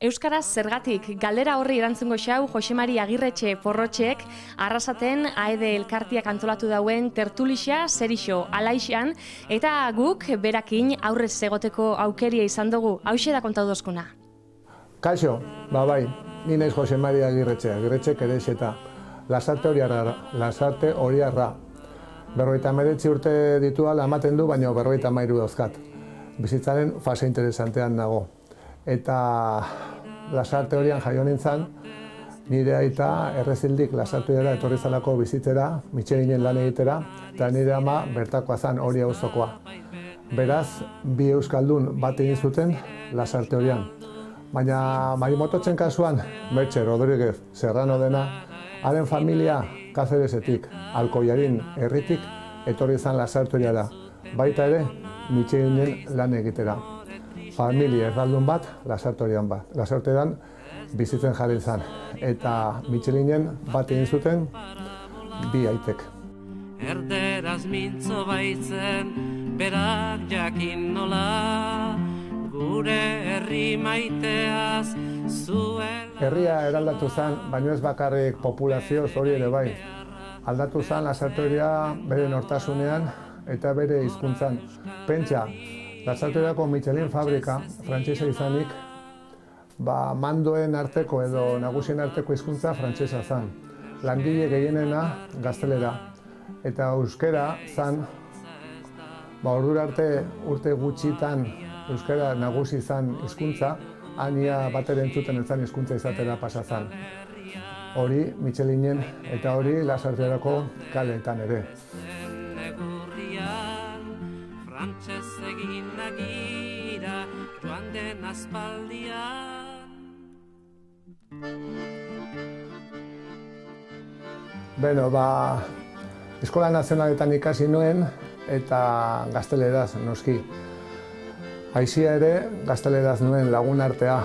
Euskaraz zergatik, galdera horri erantzungo xau Jose Mari Agirretxe Porrotxek Arrasaten AED elkartiak antolatu dauen tertulixa zerixo alaixan eta guk berakin aurrez egoteko aukeria izan dugu. Hauxe da kontatu dozkuna. Kaixo, bai, ni naiz Jose Mari Agirretxe, Agirretxe Kerexeta, Lasarte Horiarra. 59 urte dituala ematen du, baina 53 dauzkat. Bizitzaren fase interesantean nago. Eta Lasarte Horian jaio nintzen, nire aita errezildik Lasarte Horiara etorri zalako bizitzera, Michelinen lan egitera, eta nire ama bertakoa zen hori auzokoa. Beraz, bi euskaldun bat egin zuten Lasarte Horian. Baina Marimototzen kasuan, Mertxe Rodríguez Serrano dena, haren familia Kazeresetik, Alkoiarin herritik etorri zen Lasarte Horiara, baita ere Michelinen lan egitera. Familia erraldun bat, Lasarte Horian bat. Lasarte Horian bizitzen jarri zen. Eta Michelinen bat egin zuten bi aitek. Erderaz mintzo baitzen, berak jakin nola, gure herri maiteaz zuen. Herria eraldatu zen, baino ez bakarrik populazioz hori ere bai. Aldatu zen Lasarte Horia bere nortasunean eta bere hizkuntzan. Pentsa, Lasarte Horiako Michelin fabrika, frantsesa izanik, mandoen arteko edo nagusien arteko hizkuntza frantsesa zen. Langile gehienena gaztelera. Eta euskera zen, ordura arte urte gutxitan euskera nagusi zen hizkuntza, ania batera entzuten ez zen hizkuntza izatera pasa zen. Hori Michelinen eta hori Lasarte Horiako kaleetan ere. Frantses egin nagira, joan den aspaldian. Beno, Eskola Nazionaletan ikasi nuen eta gazteleraz noski. Aizia ere gazteleraz nuen lagun artea,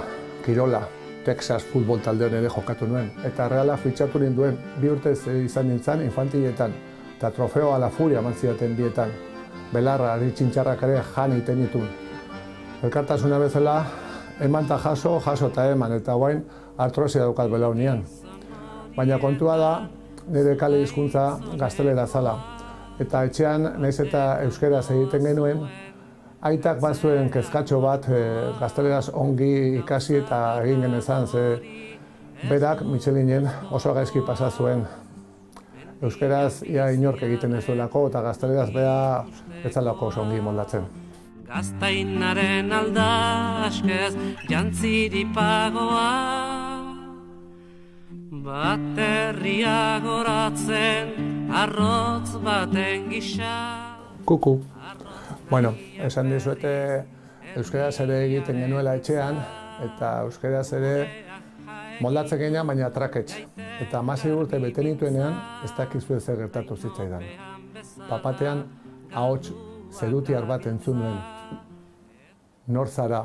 Kirola, Texas futbol taldean ere jokatu nuen. Eta Reala fitxatu ninduen, 2 urte izan nintzen infantiletan, eta trofeo a la furia eman zidaten bietan. Belarra, txintxarrak ere jan iten ditun. Elkartasuna bezala, eman eta jaso eta eman, eta guain artrosia daukat belaunian. Baina kontua da, nire kale hizkuntza gaztelera zala. Eta etxean, nahiz eta euskeraz egiten genuen, aitak bazuen kezkatxo bat gazteleraz ongi ikasi eta egin genezan, ze berak Michelinen oso gaizki pasa zuen. Euskeraz ia inork egiten ez duelako eta gazteleraz bea etzalako oso ongi moldatzen. Gaztainaren aldaskez jantziri pagoa, baterria goratzen arrotz baten gisa. Kuku. Bueno, esan dizuete euskeraz ere egiten genuela etxean eta euskeraz ere moldatzen genean, baina traketx. Eta 16 urte bete nituenean, ez dakizu ezer gertatu zitzaidan. Papatean, ahots zerutiar bat entzun nuen. Nor zara?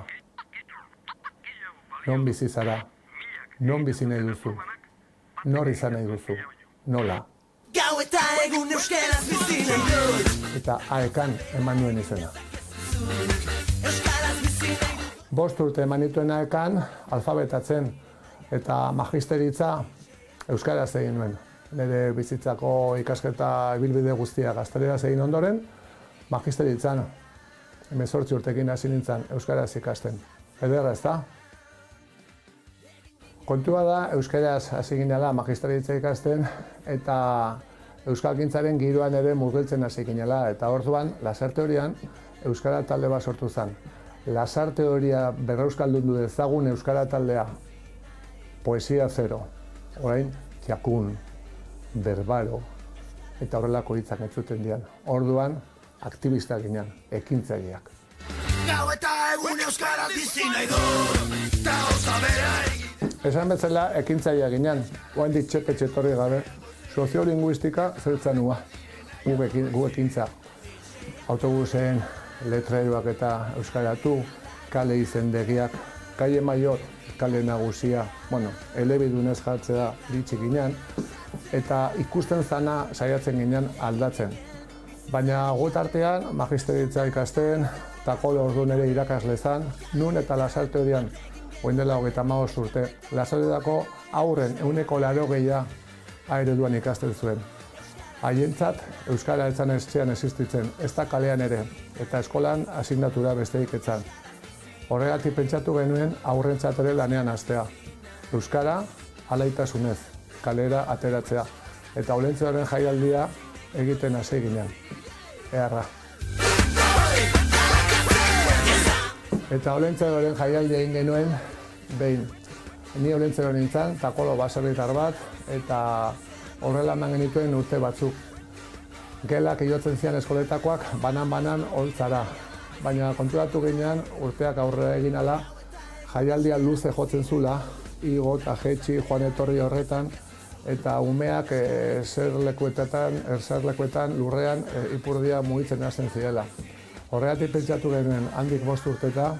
Non bizi zara? Non bizi nahi duzu? Nor izan nahi duzu? Nola? Gau eta egun euskeraz bizi nahi dut. Eta aekan eman nuen izena. Euskaraz bizi nahi dut. 5 urte eman nituen aekan, alfabetatzen. Eta magisteritza euskaraz egin nuen. Nire bizitzako ikasketa ibilbide guztia gazteleraz egin ondoren, magisteritzan 18 urtekin hasi nintzen euskaraz ikasten. Ederra ez da? Kontua da, euskaraz hasi ginela magisteritza ikasten eta euskalgintzaren giroan ere murgiltzen hasi ginela. Eta orduan, Lasarte Horian euskara talde bat sortu zen. Lasarte Horia berreuskaldundu dezagun euskara taldea. Poesia zero, orain, jakun, berbaro, eta horrelako hitzak entzuten dian. Orduan, aktivistak ginen, ekintzaileak. Gau eta egun euskaraz bizi nahi dut, ta osa bera egin. Esan bezala, ekintzaileak ginen, oraindik txetorri gabe, soziolinguistika zertzanua, gu ekintza. Autobusen letreroak eta euskaratu, kale izendegiak, Kalle Mayor, kale nagusia, elebidunez jartzea ditxik ginen, eta ikusten zana saiatzen ginen aldatzen. Baina gut artean, magisteritza ikasten, eta kolo orduan ere irakasle zan, nun eta Lasarte Horian orain dela 35 urte, Lasaretako haurren 80% A-ereduan ikasten zuen. Haientzat, euskara etzan etxean existitzen, ez da kalean ere, eta eskolan asignatura besterik etzan. Horregatik pentsatu genuen haurrentzat ere lanean hastea. Euskara, alaitasunez, kalera ateratzea, eta Olentzeroren jaialdia egiten hasi ginen. Eharra. Eta Olentzeroren jaialdia egin genuen, behin. Ni Olentzero nintzen, Takolo baserritar bat, eta horrela eman genituen urte batzuk. Gelak igotzen zian eskoletakoak banan-banan holtzara. Baina konturatu ginean urteak aurrera egin ala, jaialdia luze jotzen zula, igo eta jetxi, joan etorri horretan, eta umeak eserlekuetan lurrean ipurdia mugitzen hasten zirela. Horregatik pentsatu genuen handik 5 urteta,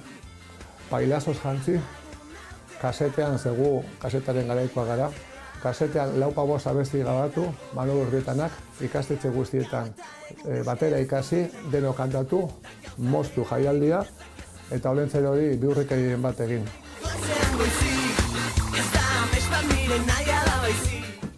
pailazoz jantzi, kasetean zegu, kasetaren garaikoa gara, kasetean 4-5 abesti grabatu, Manu Urrietanak, ikastetxe guztietan batera ikasi, deno kantatu, moztu jaialdia, eta Olentzero hori bihurrikerien bat egin.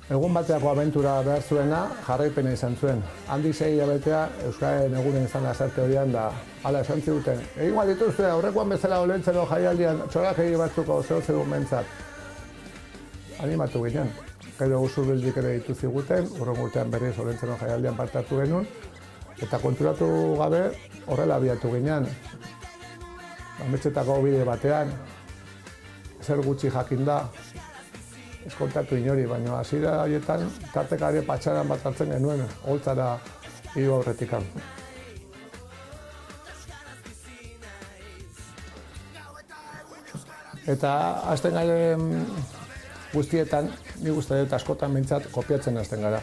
Egun bateako abentura behar zuena, jarraipena izan zuen. Handik 6 hilabetea Euskararen egunen izan Lasarte horian da, hala esan ziguten. Egingo dituzte, aurrekoan bezala Olentzero jaialdian txorak egin batzuko zehotzerun mentzat. Animatu ginen. Gero Usurbildik ere ditu ziguten, urren urtean berriz Olentzero jaialdian parte hartu genuen, eta konturatu gabe horrela abiatu ginen. Ametxetako bide batean, zer gutxi jakin da, ez kontatu inori, baina hasiera haietan tartekari patxaran bat hartzen genuen, holtzara hiru aurretikan. Eta hasten garen guztietan, nik uste dut askotan behintzat kopiatzen hasten gara.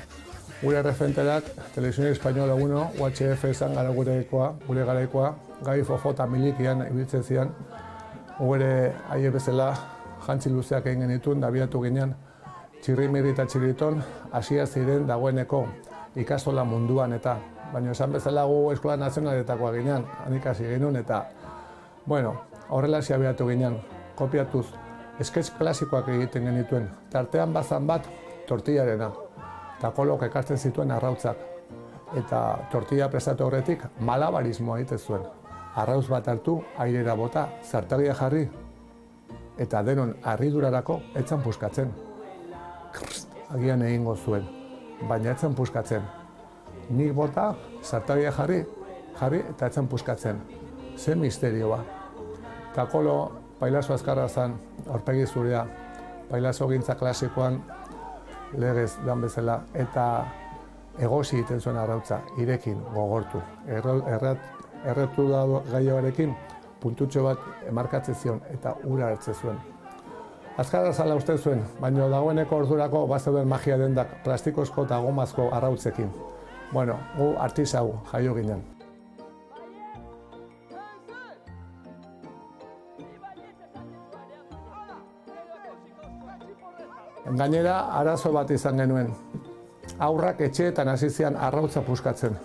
Gure referenteak, Televisión Española 1, UHF izan gara gure garaikoa, Gai Fofo eta Milikian ibiltzen zian, gure aie bezala jantzi luzeak egin genituen, dabiatu ginean, txirrimirri eta txirriton hasia ziren dagoeneko ikastola munduan eta, baina esan bezala gu Eskola Nazionaletakoa ginean, hanik hasi genuen eta, bueno, horrela hasi abiatu ginean, kopiatuz, sketch klasikoak egiten genituen, tartean bazan bat tortillarena, Takolok ekartzen zituen arrautzak, eta tortilla prestatu horretik malabarismoa egiten zuen. Arrauz bat hartu, airera bota, zartagia jarri, eta denon harridurarako etzan puskatzen. Agian egingo zuen, baina etzan puskatzen. Nik bota, zartagia jarri eta etzan puskatzen. Ze misterioa. Takolo pailazo azkarra zen, aurpegi zurea, pailazo gintza klasikoan legez dan bezala, eta egosi egiten zuen arrautza, irekin, gogortu. Erretu da gaioarekin, puntutxo bat emarkatzen zion eta ura hartzen zuen. Azkarra zala uste zuen, baina dagoeneko ordurako bazeuden magia dendak plastikozko eta gomazko arrautzekin. Bueno, gu artisau jaio ginen. Gainera, arazo bat izan genuen. Haurrak etxeetan hasi zian arrautza puskatzen.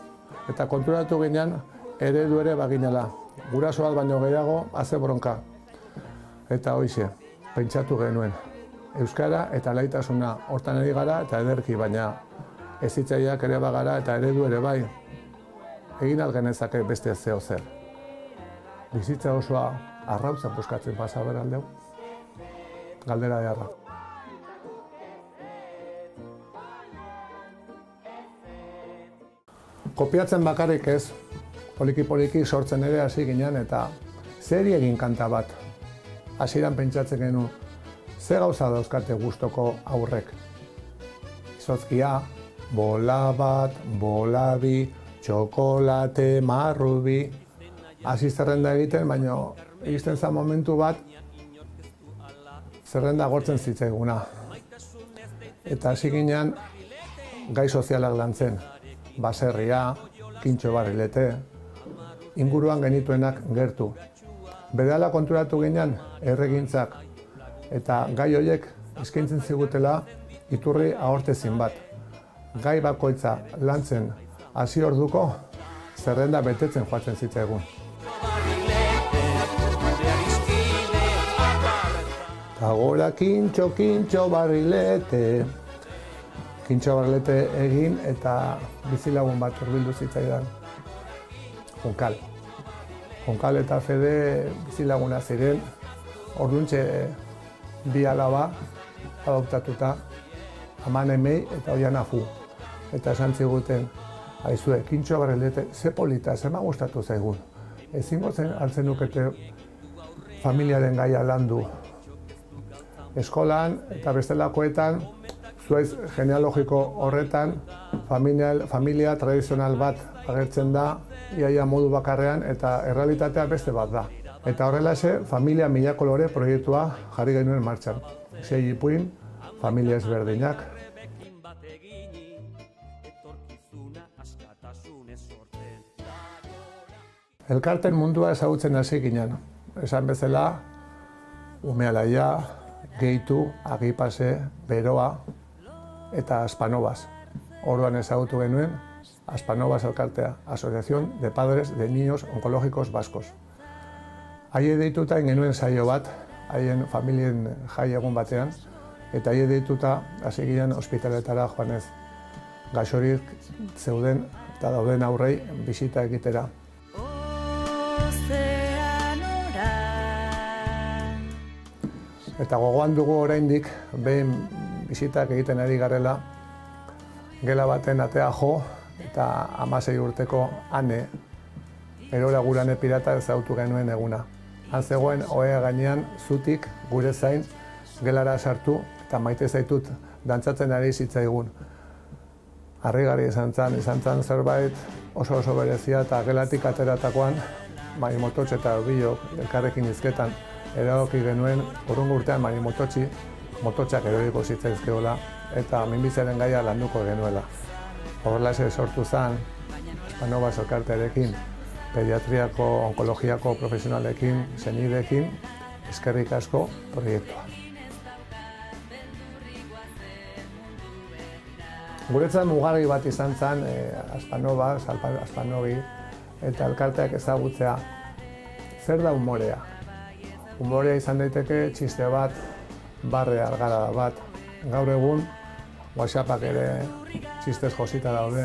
Eta konturatu ginen, eredu ere baginela. Guraso bat baino gehiago, haze bronka. Eta hoixe, pentsatu genuen. Euskara eta laitasuna hortan eri gara eta ederki, baina ezitzaileak ere bagara eta eredu ere bai. Egin algenezake beste zeo zer. Bizitza osoa arrautza puskatzen pasa beraldeu. Galdera beharra. Kopiatzen bakarrik ez, poliki-poliki sortzen ere hasi ginen eta zeri egin kanta bat. Hasieran pentsatzen genuen, ze gauza dauzkate gustoko aurrek. Izozkia, bola bat, bola bi, txokolate, marrubi. Hasi zerrenda egiten, baina egiten zen momentu bat, zerrenda agortzen zitzaiguna. Eta hasi ginen gai sozialak lantzen. Baserria, Kintxo Barrilete, inguruan genituenak gertu. Berehala konturatu ginen erregintzak eta gai horiek eskaintzen zigutela iturri ahortezin bat. Gai bakoitza lantzen hasi orduko zerrenda betetzen joatzen zitzaigun. Ta gora kintxo, kintxo barrilete. Kintxo barrilete egin eta bizilagun bat hurbildu zitzaidan. Junkal. Junkal eta Fede bizilaguna ziren, orduntxe bi alaba adoptatuta, aman emei eta oian afu. Eta esan ziguten, aizue, kintxo barrilete, ze polita, ze ma gustatu zaigun. Ezingo zen hartzen nukete familiaren gaia landu. Eskolan eta bestelakoetan, zuaiz genealogiko horretan, familia tradizional bat agertzen da, iaia modu bakarrean eta errealitatea beste bat da. Eta horrelaxe, Familia Mila Kolore proiektua jarri genuen martxan. 6 ipuin, familia ezberdinak. Elkarten mundua ezagutzen hasi ginen. Esan bezala, Umealaia, Geitu, Agipase, Beroa eta Aspanovas. Orduan ezagutu genuen Aspanovas elkartea, Asociación de Padres de Niños Oncológicos Vascos. Haie deituta genuen saio bat, haien familien jai egun batean, eta haie deituta hasi ginen ospitaletara joanez. Gaixorik zeuden eta dauden aurrei bisita egitera. Eta gogoan dugu oraindik behin bisitak egiten ari garela, gela baten atea jo eta 16 urteko Ane, erora gurane pirata ezagutu genuen eguna. Han zegoen ohea gainean zutik gure zain gelara sartu eta maite zaitut dantzatzen ari zitzaigun. Harrigarri izan zen zerbait oso berezia eta gelatik ateratakoan Marimototx eta Urbilok elkarrekin hizketan erabaki genuen urrungo urtean Marimototxi mototxak eroriko zitzaizkeola eta minbiziaren gaia landuko genuela. Horrelaxe sortu zen Aspanovas elkartearekin, pediatriako, onkologiako profesionalekin, senideekin, eskerrik asko proiektua. Guretzat mugarri bat izan zen Aspanovas, Aspanogi eta elkarteak ezagutzea. Zer da umorea? Umorea izan daiteke txiste bat, barre argara bat. Gaur egun, WhatsAppak ere txistez josita daude.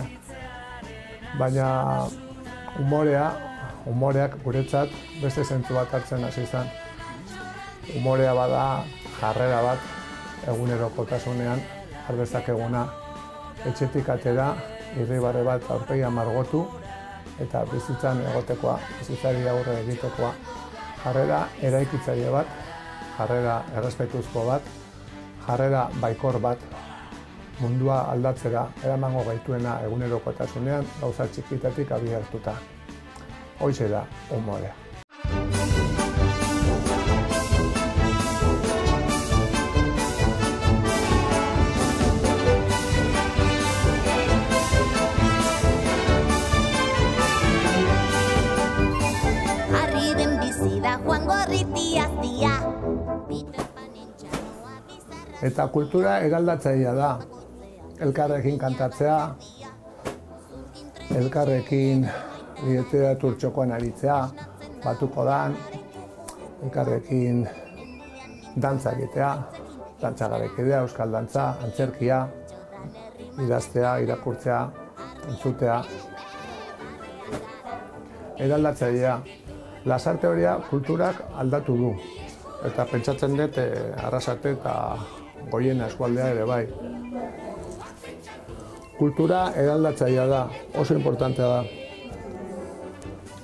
Baina umoreak guretzat beste zentzu bat hartzen hasi zen. Umorea bada jarrera bat egunerokotasunean har dezakeguna. Etxetik atera, irribarre bat aurpegian margotu eta bizitzan egotekoa, bizitzari aurre egitekoa. Jarrera eraikitzaile bat, jarrera errespetuzko bat, jarrera baikor bat, mundua aldatzera eramango gaituena egunerokotasunean gauza txikitatik abiartuta. Hoize da umorea. Eta kultura eraldatzailea da. Elkarrekin kantatzea, elkarrekin literatur txokoan aritzea, batuko dan, elkarrekin dantza egitea, dantza garekidea, euskal dantza, antzerkia, idaztea, irakurtzea, entzutea. Eraldatzailea. Lasarte horia kulturak aldatu du. Eta pentsatzen dut Arrasate eta Goiena eskualdea ere bai. Kultura eraldatzailea da, oso importantea da.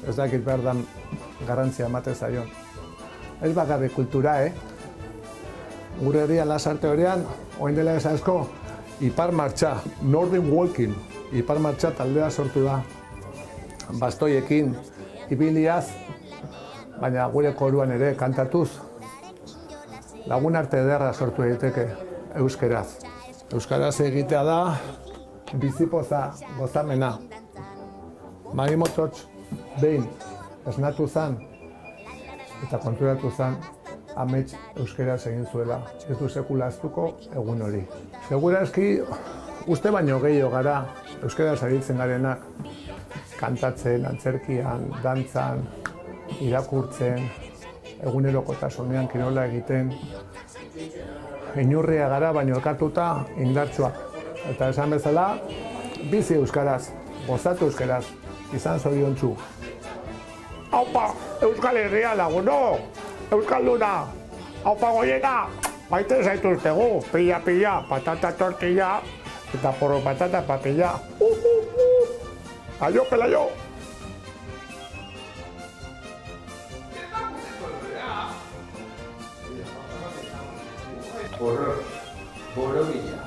Ez dakit behar dan garrantzia ematen zaion. Ez bakarrik kultura, Gure herrian Lasarte horian, orain dela ez asko, Ipar Martxa, Northern Walking, Ipar Martxa taldea sortu da. Bastoiekin, ibiliaz, baina gure koruan ere kantatuz. Lagun arte ederra sortu daiteke euskeraz. Euskaraz egitea da bizipoza, gozamena. Marimototx behin esnatu zen eta konturatu zen amets euskeraz egin zuela. Ez du sekula ahaztuko egun hori. Segurazki uste baino gehiago gara euskeraz aritzen garenak. Kantatzen, antzerkian, dantzan, irakurtzen, egunerokotasunean kirola egiten, inurria gara, baino elkartuta indartsua. Eta esan bezala, bizi euskaraz, gozatu euskaraz, izan zoriontsu. Aupa, Euskal Herria laguno, Euskalduna, aupa goiena, maite zaituztegu, pilla, patata tortilla, eta porro patata papilla. Aio, pelaio! Borobila.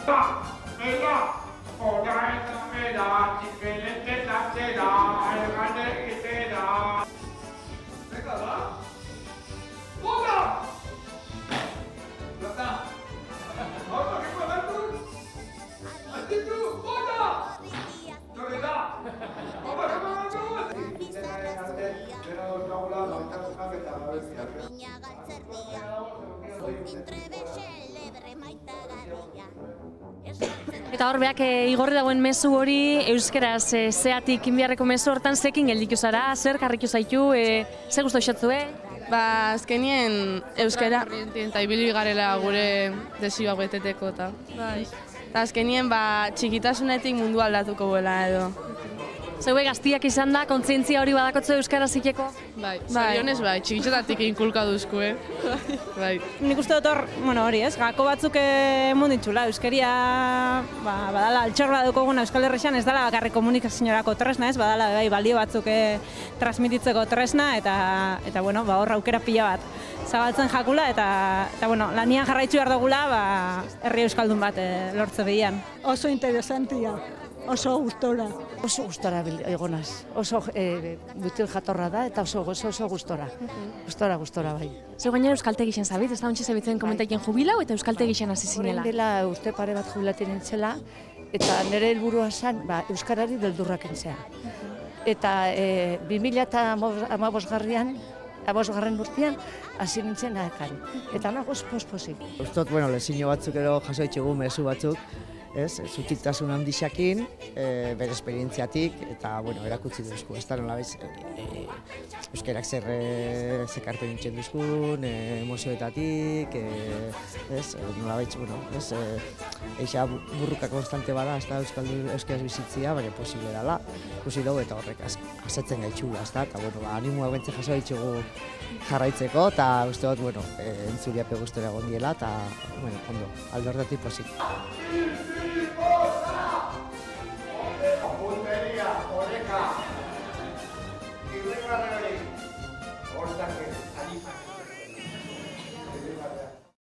Eta hor beak igorri dagoen mezu hori euskeraz zeatik inbiarreko mezu hortan zekin gelditu zara, zer karritu zaitu, ze guztu esatzue? Ba, azkenien euskera eta ibili garela gure desioak beteteko eta. Eta azkenien ba, txikitasunetik mundu aldatuko buela edo. Zeue gaztiak izan da, kontzientzia hori badakotzu euskara ziteko? Bai, zorionez bai, txikitxotatik inkulka duzku, Bai. Nik uste dut hor, hori ez, gako batzuk munditxula, euskeria, badala, altxor badukoguna Euskal Herrian ez dala bakarrik komunikaziorako tresna ez, badala bai, balio batzuk transmititzeko tresna, eta bueno, hor aukera pila bat zabaltzen jakula, eta bueno, lanian jarraitzu behar dugula, herri euskaldun bat lortze behian. Oso interesantia. Oso gustora. Oso gustora egonaz. Oso butil jatorra da eta oso gustora. Gustora bai. Zeu gainera euskaltegi xen zabit, ez da ontsi zebitzen komentaikien jubilau eta euskaltegi xen hasi zinela. Horren dela urte pare bat jubilatzen nintzela eta nire helburua zen euskarari beldurrak entzea. Eta 2015 urtean hasi nintzen ahekan. Eta nagoz pospozik. Ustot, lezino batzuk edo jaso ditugu mezu batzuk, zutiltasun handixakin, bere esperientziatik, eta erakutsi duzku. Ez da nola bez, euskarak zekarpen nintzen duzkun, emozioetatik, nola bez, eixa burruka konstante bada, ez da euskaraz bizitzia, baina posible dela, ikusi dugu eta horrek asetzen gaitxula, ez da, eta animoa bentzen jaso ditugu jarraitzeko, eta uste dut, entzuriape guztora egon diela, eta, ondo, alde horretatik pozik.